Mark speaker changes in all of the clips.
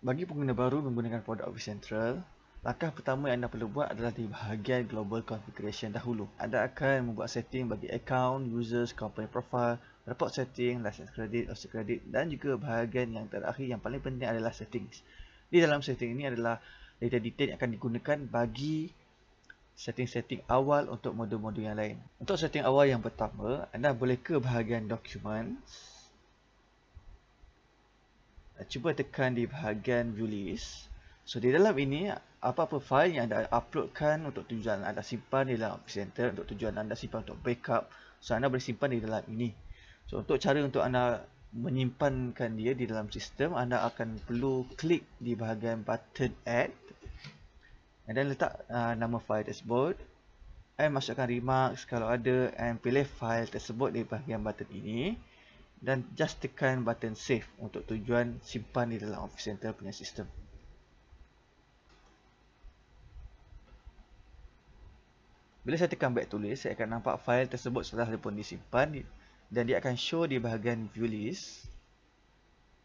Speaker 1: Bagi pengguna baru menggunakan produk Office Central, langkah pertama yang anda perlu buat adalah di bahagian Global Configuration dahulu. Anda akan membuat setting bagi account, users, company profile, report setting, license credit, OC credit dan juga bahagian yang terakhir yang paling penting adalah settings. Di dalam setting ini adalah data-detail yang akan digunakan bagi setting-setting awal untuk modul-modul yang lain. Untuk setting awal yang pertama, anda boleh ke bahagian Documents. Cuba tekan di bahagian View List. So di dalam ini, apa-apa file yang anda uploadkan untuk tujuan anda simpan di dalam Office Center, untuk tujuan anda simpan untuk backup, so anda boleh simpan di dalam ini. So untuk cara untuk anda menyimpankan dia di dalam sistem, anda akan perlu klik di bahagian button Add dan letak nama file tersebut and masukkan remarks kalau ada and pilih file tersebut di bahagian button ini. Dan just tekan button save untuk tujuan simpan di dalam Office Center punya sistem. Bila saya tekan back tulis, saya akan nampak fail tersebut setelah pun disimpan dan dia akan show di bahagian view list.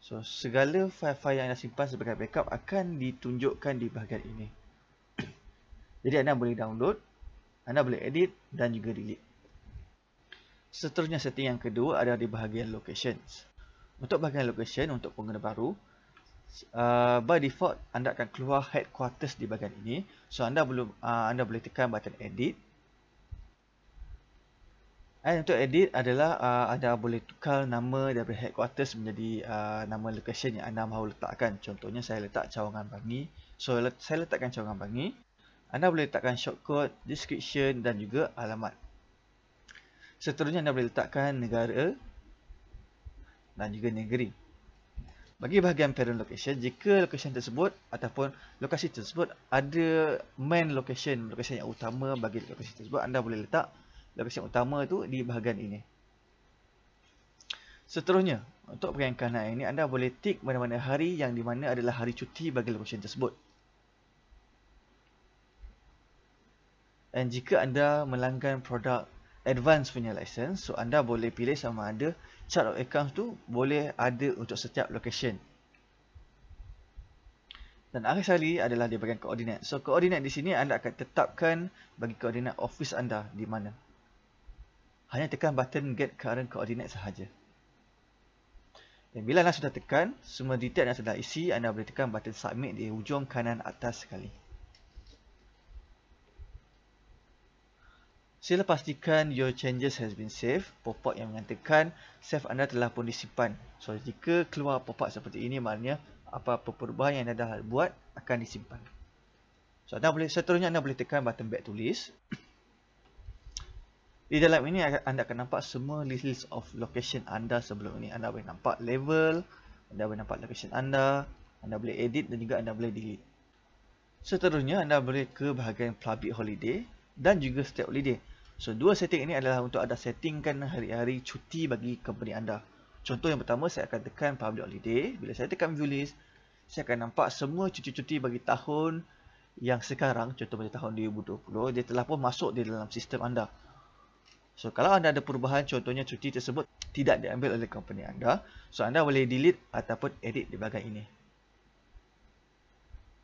Speaker 1: So, segala fail-fail yang anda simpan sebagai backup akan ditunjukkan di bahagian ini. Jadi anda boleh download, anda boleh edit dan juga delete. Seterusnya setting yang kedua adalah di bahagian locations. Untuk bahagian location untuk pengguna baru, by default anda akan keluar headquarters di bahagian ini. So anda boleh tekan button edit. Dan untuk edit adalah anda boleh tukar nama daripada headquarters menjadi nama location yang anda mahu letakkan. Contohnya saya letak Cawangan Bangi. So saya letakkan Cawangan Bangi. Anda boleh letakkan shortcode, description dan juga alamat. Seterusnya anda boleh letakkan negara dan juga negeri. Bagi bahagian parent location, jika location tersebut ataupun lokasi tersebut ada main location yang utama bagi lokasi tersebut, anda boleh letak lokasi utama itu di bahagian ini. Seterusnya, untuk bahagian kanan ini, anda boleh tik mana-mana hari yang di mana adalah hari cuti bagi lokasi tersebut. Dan jika anda melanggan produk advance punya license, so anda boleh pilih sama ada chart of accounts tu boleh ada untuk setiap location. Dan akhir sekali adalah di bahagian koordinat. So koordinat di sini anda akan tetapkan bagi koordinat office anda di mana. Hanya tekan button get current coordinate sahaja. Dan bila anda sudah tekan, semua detail anda sudah isi, anda boleh tekan button submit di hujung kanan atas sekali. Sila pastikan your changes has been saved. Pop-up yang menyatakan save anda telah pun disimpan. So jika keluar pop-up seperti ini, maknanya apa-apa perubahan yang anda dah buat akan disimpan. So seterusnya anda boleh tekan button back tulis. Di dalam ini anda akan nampak semua list of location anda sebelum ini. Anda boleh nampak level, anda boleh nampak location anda boleh edit dan juga anda boleh delete. Seterusnya anda boleh ke bahagian public holiday dan juga state holiday. So dua setting ini adalah untuk anda settingkan hari-hari cuti bagi company anda. Contoh yang pertama, saya akan tekan public holiday. Bila saya tekan view list, saya akan nampak semua cuti-cuti bagi tahun yang sekarang, contoh pada tahun 2020, dia telah pun masuk di dalam sistem anda. So kalau anda ada perubahan, contohnya cuti tersebut tidak diambil oleh company anda, so anda boleh delete ataupun edit di bahagian ini.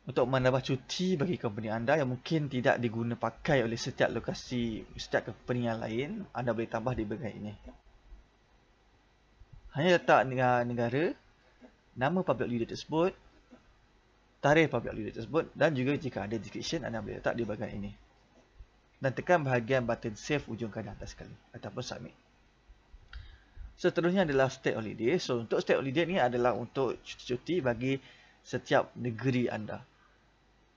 Speaker 1: Untuk menambah cuti bagi company anda yang mungkin tidak diguna pakai oleh setiap lokasi, setiap company yang lain, anda boleh tambah di bahagian ini. Hanya letak negara, nama public holiday tersebut, tarikh public holiday tersebut dan juga jika ada description, anda boleh letak di bahagian ini. Dan tekan bahagian button save ujung kanan atas sekali ataupun submit. Seterusnya adalah state holiday. So untuk state holiday ni adalah untuk cuti-cuti bagi setiap negeri anda.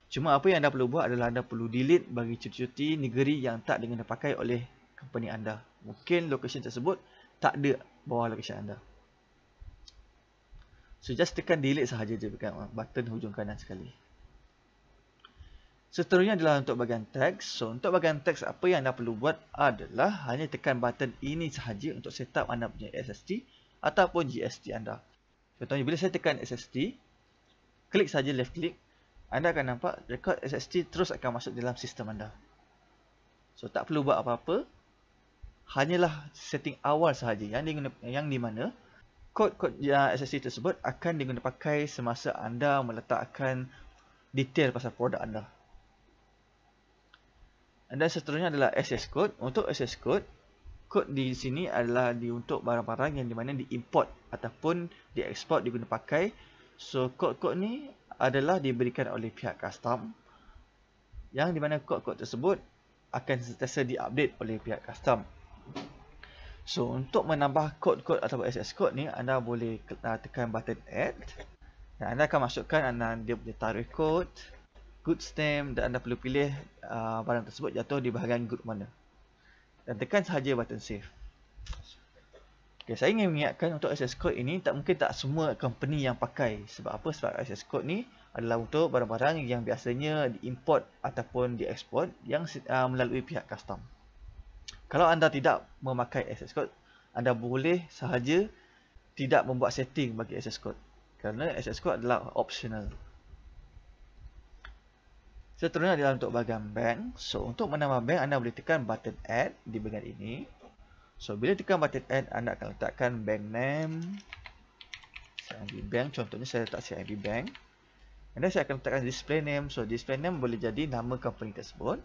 Speaker 1: Cuma apa yang anda perlu buat adalah anda perlu delete bagi cuti-cuti negeri yang tak diguna pakai oleh company anda. Mungkin location tersebut tak ada bawah location anda. So just tekan delete sahaja je button hujung kanan sekali. Seterusnya adalah untuk bahagian teks. So untuk bahagian teks, apa yang anda perlu buat adalah hanya tekan button ini sahaja untuk setup anda punya SST ataupun GST anda. Contohnya bila saya tekan SST, klik saja left click, anda akan nampak rekod SST terus akan masuk dalam sistem anda. So tak perlu buat apa-apa, hanyalah setting awal sahaja yang di mana kod-kod yang SSD tersebut akan digunakan pakai semasa anda meletakkan detail pasal produk anda. Dan seterusnya adalah access code. Untuk access code, kod di sini adalah untuk barang-barang yang dimana diimport ataupun dieksport diguna pakai. So kod-kod ni adalah diberikan oleh pihak custom, yang dimana kod-kod tersebut akan sentiasa diupdate oleh pihak custom. So untuk menambah kod-kod atau access code ni, anda boleh tekan button add dan anda akan masukkan dia punya tarikh kod, goods name, dan anda perlu pilih barang tersebut jatuh di bahagian good mana. Dan tekan sahaja button save. Okay, saya ingin mengingatkan untuk access code ini mungkin tak semua company yang pakai. Sebab apa? Sebab access code ni adalah untuk barang-barang yang biasanya diimport ataupun dieksport yang melalui pihak custom. Kalau anda tidak memakai access code, anda boleh sahaja tidak membuat setting bagi access code. Kerana access code adalah optional. Seterusnya adalah untuk bahagian bank. So untuk menambah bank, anda boleh tekan button add di bahagian ini. So bila tekan button add, anda akan letakkan bank name CIMB Bank. Contohnya saya letak CIMB Bank. Dan saya akan letakkan display name. So display name boleh jadi nama company tersebut.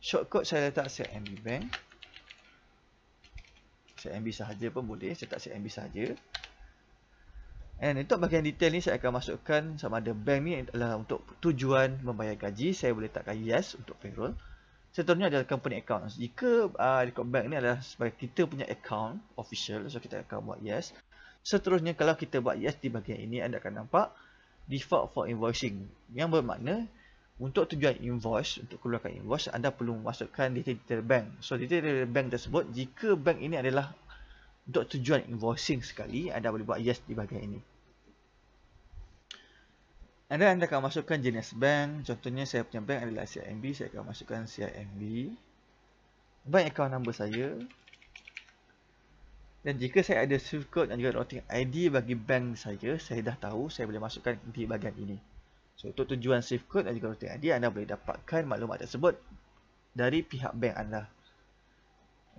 Speaker 1: Shortcode saya letak CIMB Bank. CIMB sahaja pun boleh, saya letak CIMB sahaja. Dan untuk bahagian detail ni saya akan masukkan sama ada bank ni adalah untuk tujuan membayar gaji. Saya boleh letakkan yes untuk payroll. Seterusnya adalah company account. Jika record bank ni adalah sebagai kita punya account official, so kita akan buat yes. Seterusnya kalau kita buat yes di bahagian ini, anda akan nampak default for invoicing, yang bermakna untuk tujuan invoice, untuk keluarkan invoice, anda perlu memasukkan detail bank. So detail bank tersebut, jika bank ini adalah untuk tujuan invoicing sekali, anda boleh buat yes di bahagian ini. Anda akan masukkan jenis bank. Contohnya saya punya bank adalah CIMB. Saya akan masukkan CIMB. Bank account number saya. Dan jika saya ada SWIFT code dan juga routing ID bagi bank saya dah tahu, saya boleh masukkan di bahagian ini. So untuk tujuan SWIFT code dan juga routing ID, anda boleh dapatkan maklumat tersebut dari pihak bank anda.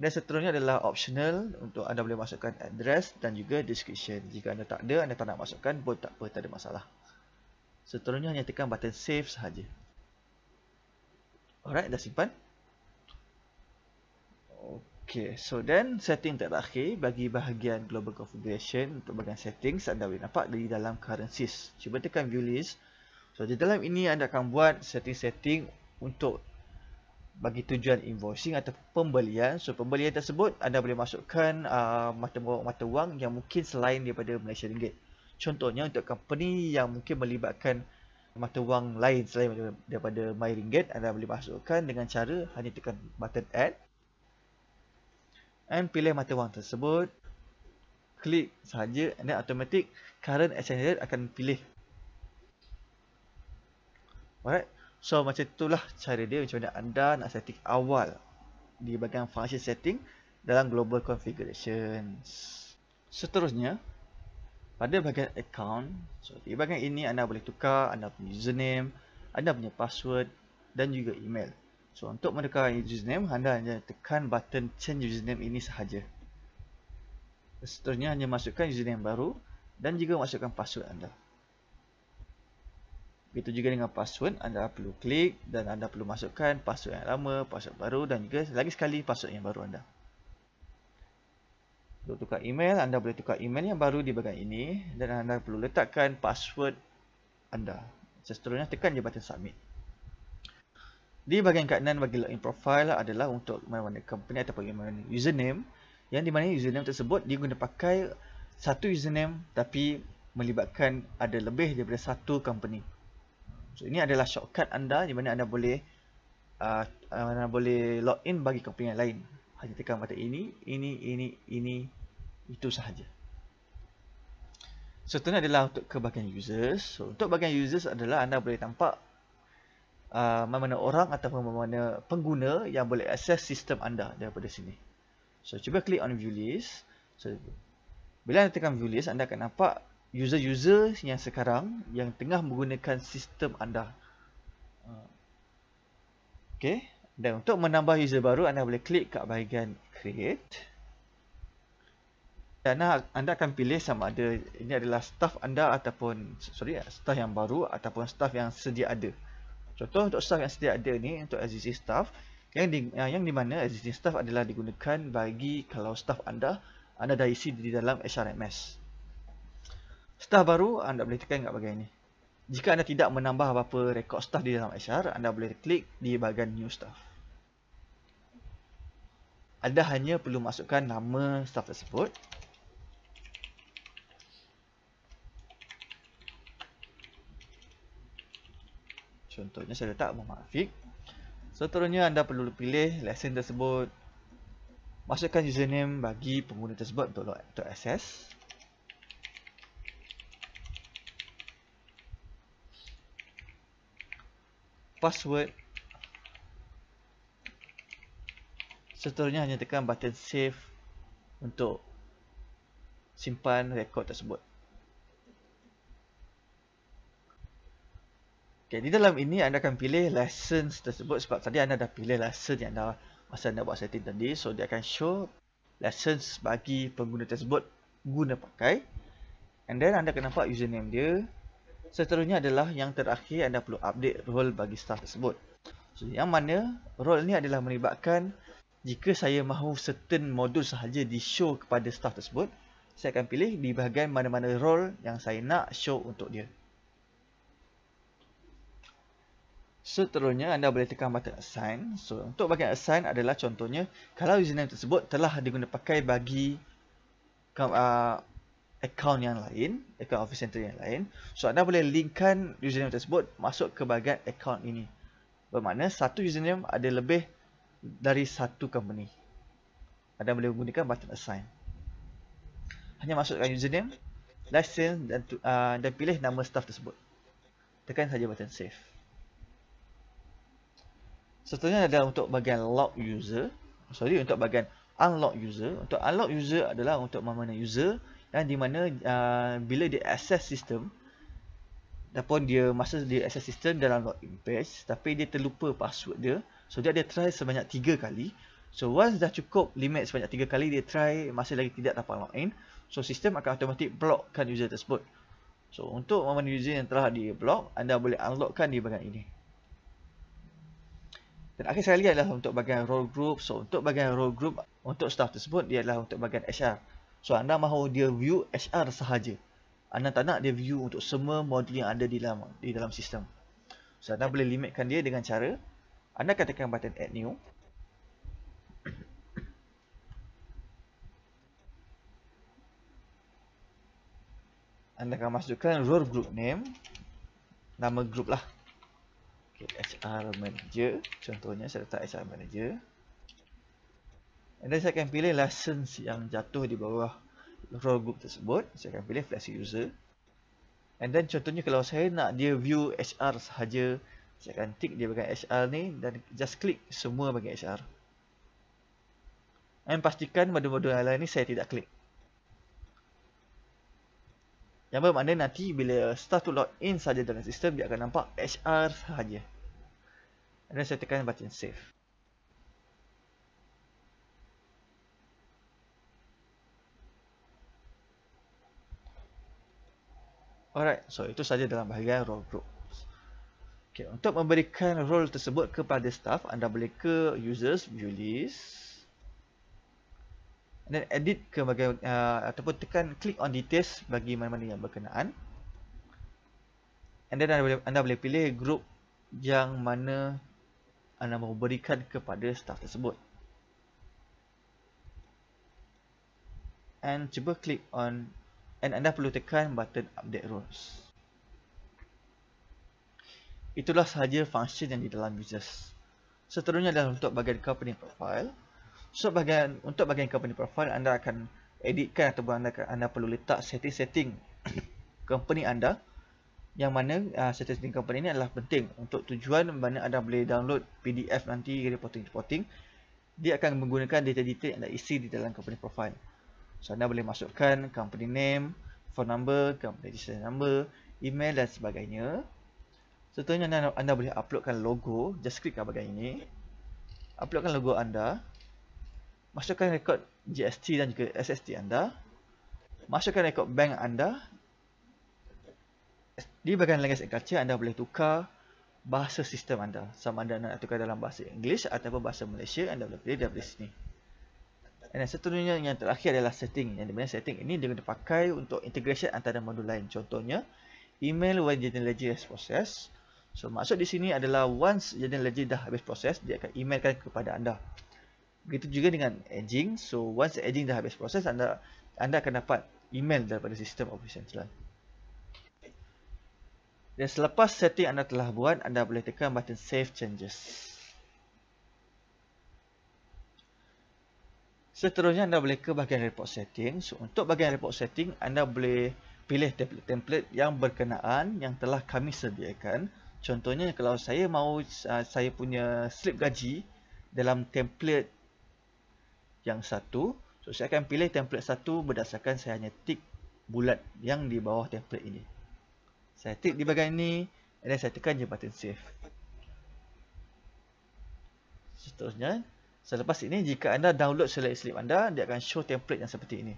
Speaker 1: Dan seterusnya adalah optional. Untuk anda boleh masukkan address dan juga description. Jika anda tak ada, anda tak nak masukkan pun tak apa, tak ada masalah. Seterusnya hanya tekan button save sahaja. Alright, dah simpan. Okay, so then setting terakhir bagi bahagian global configuration. Untuk bahagian settings, anda boleh nampak di dalam currencies. Cuba tekan view list. So di dalam ini anda akan buat setting-setting untuk bagi tujuan invoicing atau pembelian. So pembelian tersebut anda boleh masukkan mata wang yang mungkin selain daripada Malaysia Ringgit. Contohnya untuk company yang mungkin melibatkan mata wang lain selain daripada My Ringgit, anda boleh masukkan dengan cara hanya tekan button add dan pilih mata wang tersebut, klik sahaja dan automatic current exchange rate akan pilih. Alright, so macam itulah cara dia macam mana anda nak setting awal di bahagian function setting dalam global configuration. Seterusnya pada bahagian account, so di bahagian ini anda boleh tukar anda punya username, anda punya password dan juga email. So untuk menukar username, anda hanya tekan button change username ini sahaja. Seterusnya hanya masukkan username baru dan juga masukkan password anda. Begitu juga dengan password, anda perlu klik dan anda perlu masukkan password yang lama, password baru dan juga lagi sekali password yang baru anda. Untuk tukar email, anda boleh tukar email yang baru di bahagian ini dan anda perlu letakkan password anda. Seterusnya tekan je button submit. Di bahagian kanan bagi login profile adalah untuk mana-mana company ataupun mana-mana username, yang di mana username tersebut diguna pakai satu username tapi melibatkan ada lebih daripada satu company. So ini adalah shortcut anda di mana anda boleh login bagi company yang lain. Hanya tekan button ini, itu sahaja. Seterusnya adalah untuk ke bahagian users. So untuk bahagian users adalah anda boleh nampak mana-mana orang ataupun mana-mana pengguna yang boleh akses sistem anda daripada sini. So cuba klik on view list. So bila anda tekan view list, anda akan nampak user-user yang sekarang yang tengah menggunakan sistem anda. Okay. Dan untuk menambah user baru, anda boleh klik kat bahagian create. Dan anda akan pilih sama ada ini adalah staff anda ataupun staff yang baru ataupun staff yang sedia ada. Contoh untuk staff yang sedia ada ni, untuk existing staff yang di mana existing staff adalah digunakan bagi kalau staff anda dah isi di dalam HRMS. Staff baru anda boleh tekan kat bahagian ini. Jika anda tidak menambah apa-apa rekod staff di dalam HR, anda boleh klik di bahagian new staff. Anda hanya perlu masukkan nama staff tersebut. Contohnya saya letak Muhammad Afiq. Seterusnya anda perlu pilih lesson tersebut. Masukkan username bagi pengguna tersebut untuk access. Password. Seterusnya hanya tekan button save untuk simpan rekod tersebut. Okay, di dalam ini anda akan pilih lessons tersebut sebab tadi anda dah pilih lesson yang masa anda buat setting tadi. So dia akan show lessons bagi pengguna tersebut guna pakai. And then anda akan nampak username dia. Seterusnya adalah yang terakhir anda perlu update role bagi staff tersebut. So yang mana role ni adalah melibatkan jika saya mahu certain modul sahaja di show kepada staff tersebut, saya akan pilih di bahagian mana-mana role yang saya nak show untuk dia. Seterusnya anda boleh tekan button assign. So untuk bahagian assign adalah contohnya kalau username tersebut telah digunakan pakai bagi account yang lain, account Office Center yang lain. So anda boleh linkkan username tersebut masuk ke bahagian account ini. Bermakna satu username ada lebih dari satu company. Anda boleh menggunakan button assign. Hanya masukkan username, license dan pilih nama staff tersebut. Tekan saja button save. Seterusnya adalah untuk bahagian log user. Untuk bahagian unlock user. Untuk unlock user adalah untuk mana user dan di mana bila dia access sistem ataupun masa dia access sistem dalam login page tapi dia terlupa password dia. So dia try sebanyak 3 kali. So once dah cukup limit sebanyak 3 kali dia try masih lagi tidak dapat login. So sistem akan automatik blockkan user tersebut. So untuk mana user yang telah di block, anda boleh unlockkan di bahagian ini. Dan akhir sekali adalah untuk bahagian role group. So untuk bahagian role group untuk staff tersebut dia adalah untuk bahagian HR. So anda mahu dia view HR sahaja. Anda tak nak dia view untuk semua modul yang ada di dalam sistem. So anda boleh limitkan dia dengan cara anda akan tekan button add new. Anda akan masukkan role group name, nama group lah. Okay, HR manager. Contohnya saya letak HR manager. And then saya akan pilih license yang jatuh di bawah role group tersebut. Saya akan pilih flex user. And then contohnya kalau saya nak dia view HR sahaja, saya akan tick di bahagian HR ni dan just klik semua bahagian HR. Dan pastikan modul-modul yang lain ni saya tidak klik. Yang bermakna nanti bila staff tu log in saja dalam sistem, dia akan nampak HR sahaja. And then saya tekan button save. Alright, so itu saja dalam bahagian role group. Okay, untuk memberikan role tersebut kepada staff, anda boleh ke users, view list. Dan edit ke bahagian ataupun tekan click on details bagi mana-mana yang berkenaan. And then anda boleh pilih group yang mana anda mahu berikan kepada staff tersebut. And cuba klik on, and anda perlu tekan button update roles. Itulah sahaja function yang di dalam users. Seterusnya adalah untuk bahagian company profile. So untuk bahagian company profile, anda akan editkan ataupun anda perlu letak setting-setting company anda, yang mana setting company ini adalah penting untuk tujuan mana anda boleh download PDF nanti reporting. Dia akan menggunakan data-data yang anda isi di dalam company profile. So anda boleh masukkan company name, phone number, company registration number, email dan sebagainya. Seterusnya anda boleh uploadkan logo. Just klik kat bahagian ini. Uploadkan logo anda. Masukkan rekod GST dan juga SST anda. masukkan rekod bank anda. Di bahagian language and culture, anda boleh tukar bahasa sistem anda. Sama ada nak tukar dalam bahasa English ataupun bahasa Malaysia, anda boleh pilih dari sini. Dan seterusnya yang terakhir adalah setting. Yang dimana setting ini dia guna pakai untuk integration antara modul lain. Contohnya, email when genealogy has process. So maksud di sini adalah once genealogy dah habis proses, dia akan emailkan kepada anda. Begitu juga dengan aging. So once aging dah habis proses, anda akan dapat email daripada sistem Office Central. Dan selepas setting anda telah buat, anda boleh tekan button Save Changes. Seterusnya anda boleh ke bahagian Report Setting. So untuk bahagian Report Setting, anda boleh pilih template-template yang berkenaan yang telah kami sediakan. Contohnya kalau saya mahu saya punya slip gaji dalam template yang satu, so saya akan pilih template satu berdasarkan saya hanya tik bulat yang di bawah template ini. Saya tik di bahagian ini dan saya tekan je button save. Seterusnya, selepas ini jika anda download select slip anda, dia akan show template yang seperti ini.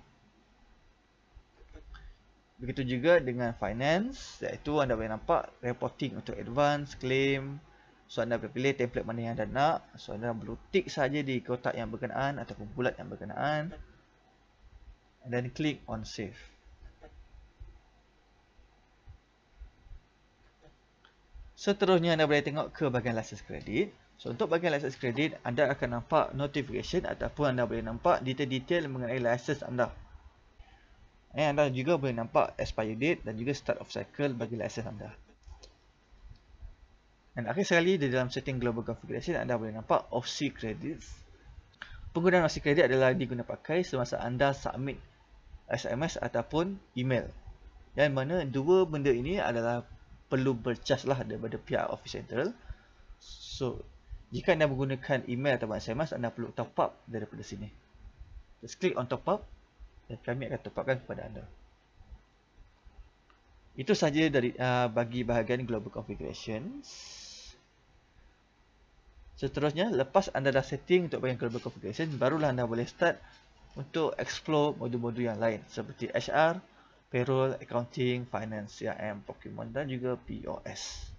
Speaker 1: Begitu juga dengan finance, iaitu anda boleh nampak reporting untuk advance, claim. So anda boleh pilih template mana yang anda nak. So anda perlu tik saja di kotak yang berkenaan ataupun bulat yang berkenaan. And then click on save. Seterusnya anda boleh tengok ke bahagian license credit. So untuk bahagian license credit, anda akan nampak notification ataupun anda boleh nampak detail-detail mengenai license anda. Anda juga boleh nampak expire date dan juga start of cycle bagi license anda. Dan akhir sekali, di dalam setting global configuration, anda boleh nampak OFC credits. Penggunaan OFC credit adalah diguna pakai semasa anda submit SMS ataupun email. Yang mana dua benda ini adalah perlu bercas lah daripada pihak Office Central. So, jika anda menggunakan email atau SMS, anda perlu top up daripada sini. Just klik on top up dan kami akan top upkan kepada anda. Itu sahaja dari bagi bahagian global configuration. Seterusnya, lepas anda dah setting untuk bahagian global configuration, barulah anda boleh start untuk explore modul-modul yang lain seperti HR, payroll, accounting, finance, CRM, procurement dan juga POS.